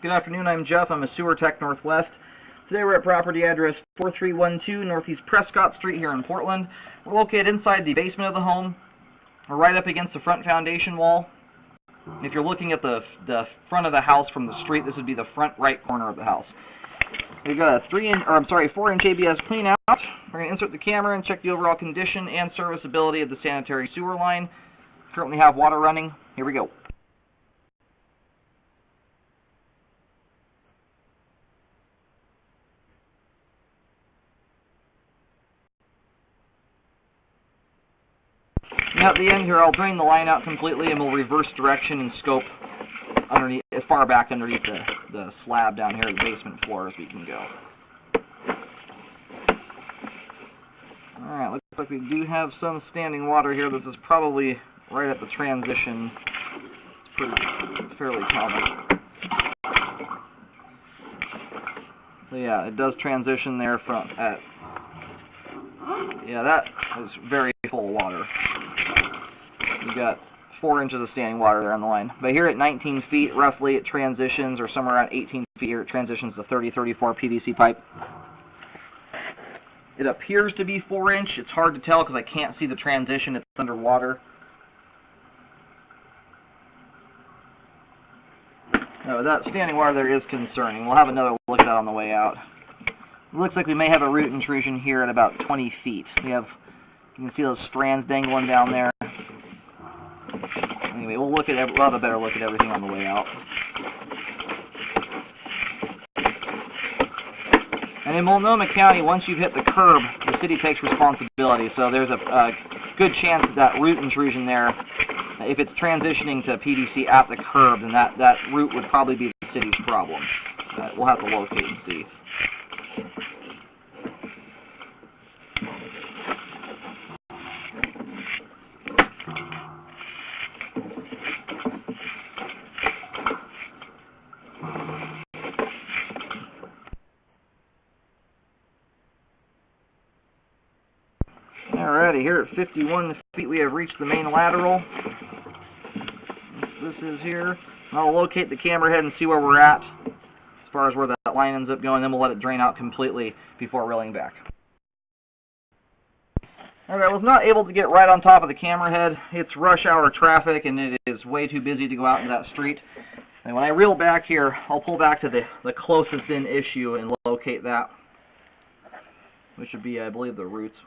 Good afternoon, I'm Jeff. I'm a sewer tech Northwest. Today we're at property address 4312 Northeast Prescott Street here in Portland. We're located inside the basement of the home. We're right up against the front foundation wall. If you're looking at the front of the house from the street, this would be the front right corner of the house. We've got a 4-inch ABS clean out. We're going to insert the camera and check the overall condition and serviceability of the sanitary sewer line. Currently have water running. Here we go. Now at the end here, I'll drain the line out completely and we'll reverse direction and scope underneath, as far back underneath the slab down here at the basement floor as we can go. Alright, looks like we do have some standing water here. This is probably right at the transition. It's fairly common. So yeah, it does transition there from yeah, that is very full of water. You got 4 inches of standing water there on the line. But here at 19 feet, roughly, it transitions, or somewhere around 18 feet here, it transitions to 30-34 PVC pipe. It appears to be 4-inch. It's hard to tell because I can't see the transition. It's underwater. No, that standing water there is concerning. We'll have another look at that on the way out. It looks like we may have a root intrusion here at about 20 feet. You can see those strands dangling down there. Anyway, we'll have a better look at everything on the way out. And in Multnomah County, once you've hit the curb, the city takes responsibility. So there's a good chance that root intrusion there, if it's transitioning to PVC at the curb, then that root would probably be the city's problem. We'll have to locate and see. Alrighty, here at 51 feet we have reached the main lateral. This is here. I'll locate the camera head and see where we're at as far as where that line ends up going, then we'll let it drain out completely before reeling back. Alright, I was not able to get right on top of the camera head. It's rush hour traffic and it is way too busy to go out into that street. And when I reel back here, I'll pull back to the closest in issue and locate that, which should be, I believe, the roots.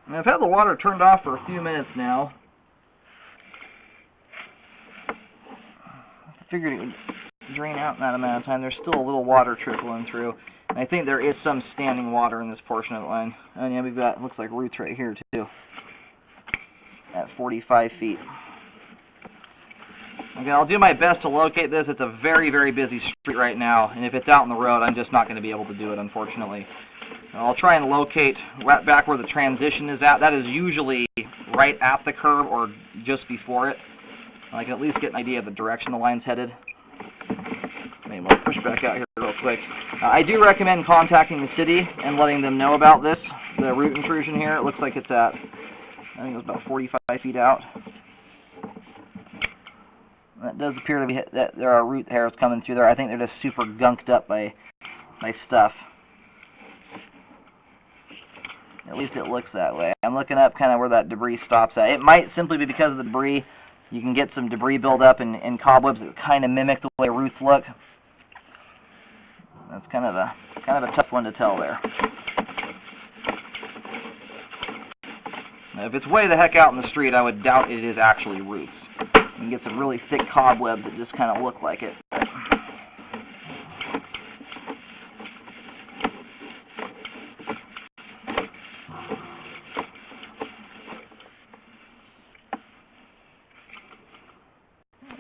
And I've had the water turned off for a few minutes now. I figured it would drain out in that amount of time. There's still a little water trickling through. And I think there is some standing water in this portion of the line. And yeah, we've got, looks like roots right here too. At 45 feet. Okay, I'll do my best to locate this. It's a very, very busy street right now. And if it's out on the road, I'm just not going to be able to do it, unfortunately. I'll try and locate right back where the transition is at. That is usually right at the curb or just before it. I can at least get an idea of the direction the line's headed. Maybe I'll push back out here real quick. I do recommend contacting the city and letting them know about this, the root intrusion here. It looks like it's at, I think it was about 45 feet out. That does appear to be that there are root hairs coming through there. I think they're just super gunked up by stuff. At least it looks that way. I'm looking up kind of where that debris stops at. It might simply be because of the debris. You can get some debris buildup and cobwebs that kind of mimic the way roots look. That's kind of a tough one to tell there. Now, if it's way the heck out in the street, I would doubt it is actually roots. You can get some really thick cobwebs that just kind of look like it.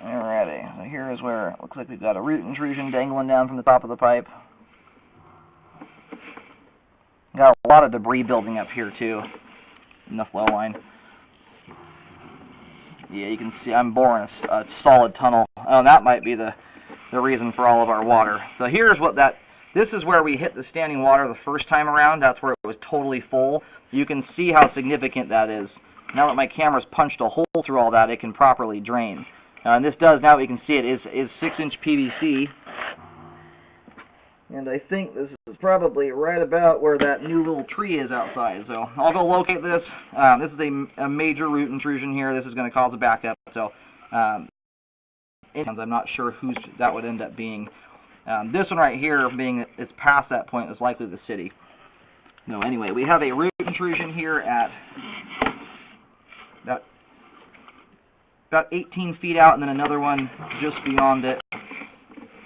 Alrighty, so here is where it looks like we've got a root intrusion dangling down from the top of the pipe. Got a lot of debris building up here too in the flow line. Yeah, you can see I'm boring a solid tunnel. Oh, that might be the reason for all of our water. So here's what this is where we hit the standing water the first time around. That's where it was totally full. You can see how significant that is. Now that my camera's punched a hole through all that, it can properly drain. And this does, now we can see it is 6-inch PVC. And I think this is probably right about where that new little tree is outside. So I'll go locate this. This is a major root intrusion here. This is going to cause a backup. So I'm not sure whose that would end up being. This one right here, being it's past that point, is likely the city. No, anyway, we have a root intrusion here at about 18 feet out, and then another one just beyond it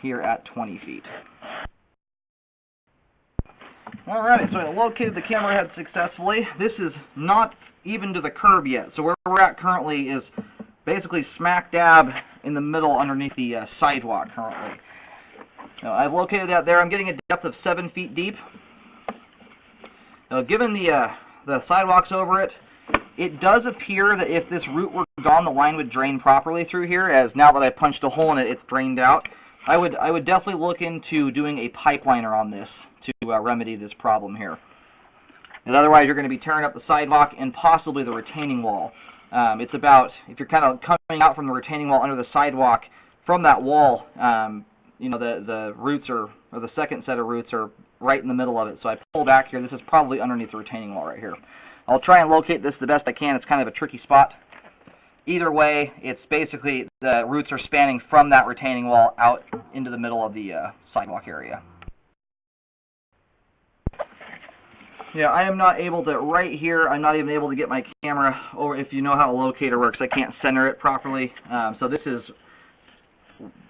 here at 20 feet. Alright, so I located the camera head successfully. This is not even to the curb yet, so where we're at currently is basically smack dab in the middle underneath the sidewalk currently. Now, I've located that there. I'm getting a depth of 7 feet deep. Now, given the sidewalks over it, it does appear that if this root were gone, the line would drain properly through here, as now that I've punched a hole in it, it's drained out. I would definitely look into doing a pipeliner on this to remedy this problem here. And otherwise, you're going to be tearing up the sidewalk and possibly the retaining wall. It's about, if you're kind of coming out from the retaining wall under the sidewalk, from that wall, you know, the roots or the second set of roots are right in the middle of it. So I pull back here. This is probably underneath the retaining wall right here. I'll try and locate this the best I can. It's kind of a tricky spot. Either way, it's basically the roots are spanning from that retaining wall out into the middle of the sidewalk area. Yeah, I am not able to, right here, I'm not even able to get my camera, or if you know how a locator works, I can't center it properly. So this is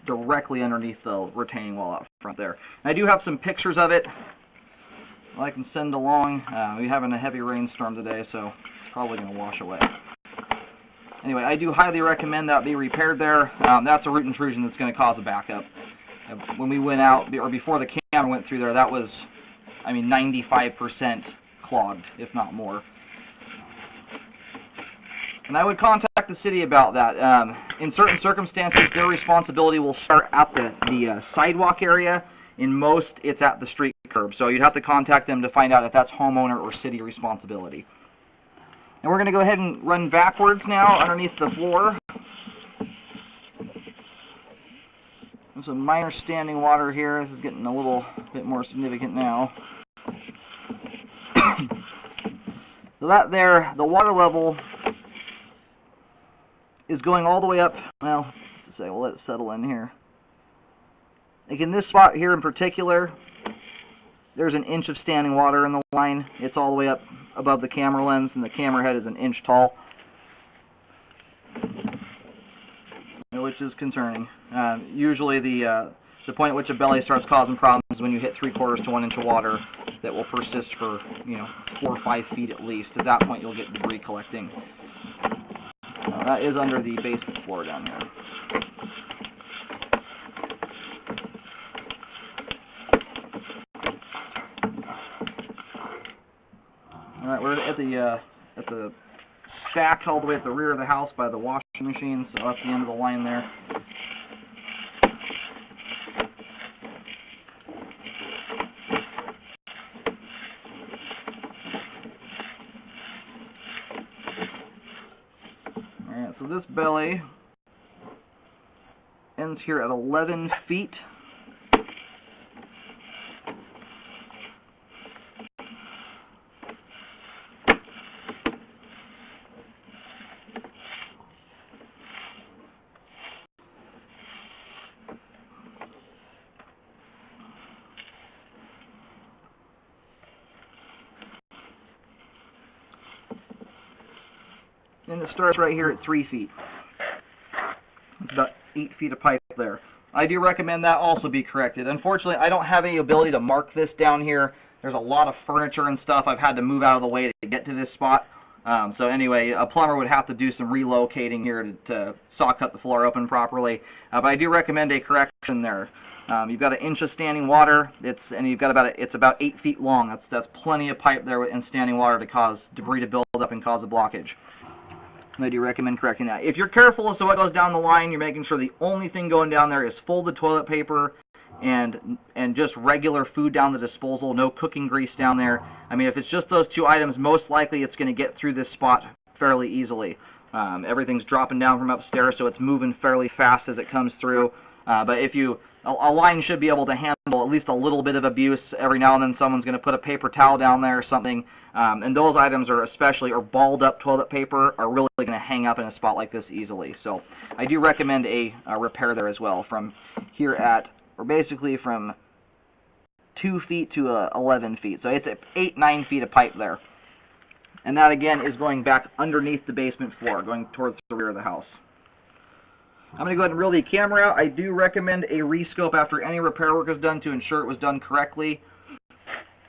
directly underneath the retaining wall out front there. And I do have some pictures of it I can send along. We're having a heavy rainstorm today, so it's probably going to wash away. Anyway, I do highly recommend that be repaired there. That's a root intrusion that's going to cause a backup. When we went out, or before the camera went through there, that was, I mean, 95% clogged, if not more. And I would contact the city about that. In certain circumstances, their responsibility will start at the sidewalk area. In most, it's at the street curb. So you'd have to contact them to find out if that's homeowner or city responsibility. And we're going to go ahead and run backwards now underneath the floor. There's some minor standing water here. This is getting a little bit more significant now. So that there, the water level is going all the way up. Well, to say, we'll let it settle in here. Like in this spot here in particular, there's an inch of standing water in the line. It's all the way up above the camera lens, and the camera head is an inch tall, which is concerning. Usually the point at which a belly starts causing problems is when you hit 3/4 to 1 inch of water that will persist for, 4 or 5 feet at least. At that point, you'll get debris collecting. That is under the basement floor down here. All right, we're at the stack all the way at the rear of the house by the washing machine, so that's the end of the line there. All right, so this belly ends here at 11 feet. And it starts right here at 3 feet. It's about 8 feet of pipe there. I do recommend that also be corrected. Unfortunately, I don't have any ability to mark this down here. There's a lot of furniture and stuff I've had to move out of the way to get to this spot. So anyway, a plumber would have to do some relocating here to saw cut the floor open properly. But I do recommend a correction there. You've got an inch of standing water. It's about 8 feet long. That's plenty of pipe there and standing water to cause debris to build up and cause a blockage. I do recommend correcting that. If you're careful as to what goes down the line, you're making sure the only thing going down there is folded toilet paper and just regular food down the disposal, no cooking grease down there. I mean, if it's just those two items, most likely it's going to get through this spot fairly easily. Everything's dropping down from upstairs, so it's moving fairly fast as it comes through. But if a line should be able to handle at least a little bit of abuse. Every now and then someone's going to put a paper towel down there or something. And those items are balled up toilet paper are really going to hang up in a spot like this easily. So I do recommend a repair there as well. From here at, or basically from 2 feet to 11 feet. So it's 8-9 feet of pipe there. And that again is going back underneath the basement floor, going towards the rear of the house. I'm going to go ahead and reel the camera out. I do recommend a rescope after any repair work is done to ensure it was done correctly.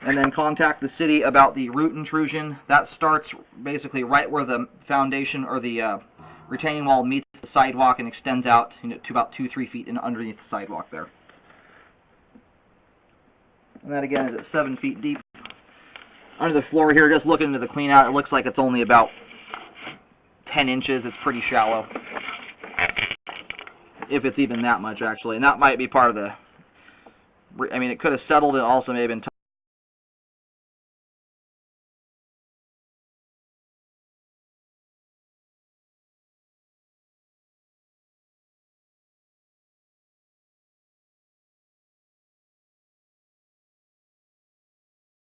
And then contact the city about the root intrusion. That starts basically right where the foundation or the retaining wall meets the sidewalk and extends out to about 2-3 feet in underneath the sidewalk there. And that again is at 7 feet deep. Under the floor here, just looking into the clean out, it looks like it's only about 10 inches. It's pretty shallow. If it's even that much, actually. And that might be part of the... I mean, it could have settled. It also may have been